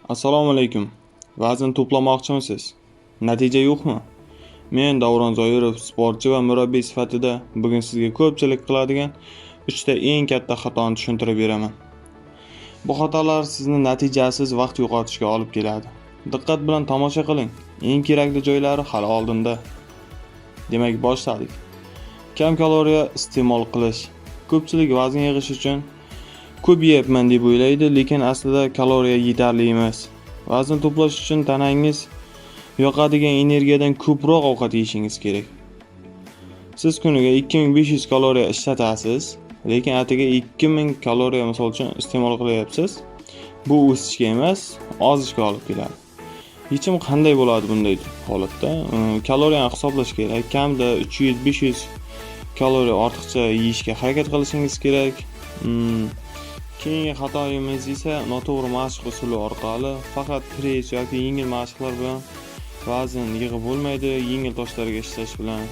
Assalomu alaykum. Vazn to'plamoqchimisiz? Natija yo'qmi? Men Davron Zoirov, sportchi va murabbiy sifatida bugun sizga ko'pchilik qiladigan 3 ta eng katta xatoni tushuntirib beraman. Bu xatolar sizni natijasiz vaqt yo'qotishga olib keladi. Diqqat bilan tomosha qiling. Eng kerakli joylari hali oldinda. Demak, boshladik. Kam kaloriya iste'mol qilish. Ko'pchilik vazn yig'ish uchun ko'p yeyapman deb o'ylaydi, lekin aslida kaloriya yetarli emas. Vazn to'plash uchun tanangiz yoqadigan energiyadan ko'proq ovqat yeyishingiz kerak. Siz kuniga 2500 kaloriya ishlatasiz, lekin atigi 2000 kaloriya misol uchun iste'mol qilyapsiz. Bu o'sishga emas, ozishga olib keladi. Yechim qanday bo'ladi bunday holatda? Kaloriyani hisoblash kerak. Kamida 300-500 kaloriya ortiqcha yeyishga harakat qilishingiz kerak. Keyingi xatoyimiz esa noto'g'ri mashq usuli orqali faqat press yoki yengil mashqlar bilan vazn yig'ib bo'lmaydi. Yengil toshlarga ishlash bilan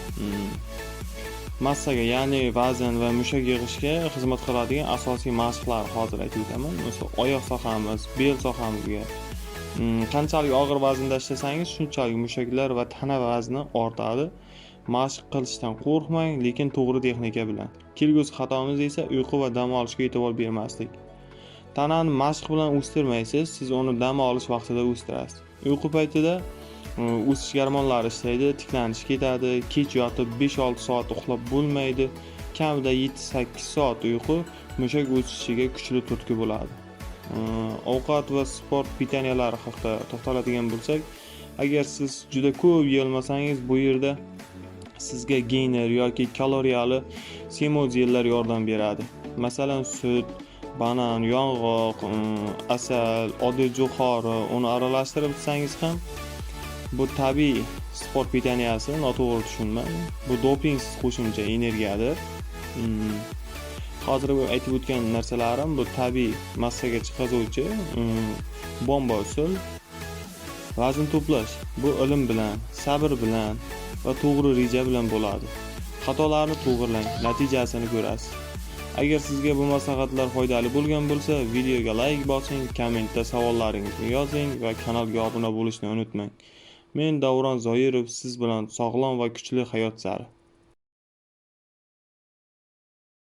massaga, ya'ni vazn va mushak yig'ishga xizmat qiladigan asosiy mashqlar hozir aytib o'taman. Masalan, oyoq sohamiz, bel sohamizga qanchalik og'ir vaznda ishlasangiz, shunchalik mushaklar va tana vazni ortadi. Mashq qilishdan qo'rqmang, lekin to'g'ri texnika bilan. Kelgusi xatomiz esa uyqu va dam olishga e'tibor bermaslik. Tanani mashq bilan o'stirmaysiz, siz uni dam olish vaqtida o'stirasiz. Uyqu paytida o'sish gormonlari ishlaydi, tiklanish ketadi, kech yotib 5-6 soat uxlab bo'lmaydi. Kamida 7-8 soat uyqu mushak o'sishiga kuchli turtki bo'ladi. Ovqat va sport pitaniyalari haqida to'xtaladigan bo'lsak, agar siz juda ko'p yeyolmasangiz, bu yerda sizga geyner yoki kaloriyali semoziylar yordam beradi. Masalan, sut, banan, yong'oq, asal, oddiy jo'xori uni aralashtirib ichsangiz ham bu tabiiy sport pitaniyasi, noto'g'ri tushunmang. Bu dopingsiz qo'shimcha energiyadir. Hozir aytib o'tgan narsalarim bu tabiiy massaga chiqaruvchi bomba usul. Vazn to'plash bu ilm bilan, sabr bilan va to'g'ri reja bilan bo'ladi. Xatolarni to'g'rilang, natijasini ko'rasiz. Agar sizga bu maslahatlar foydali bo'lgan bo'lsa, videoga like bosing, kommentda savollaringizni yozing va kanalga obuna bo'lishni unutmang. Men Davron Zoirov, siz bilan sog'lom va kuchli hayot sari.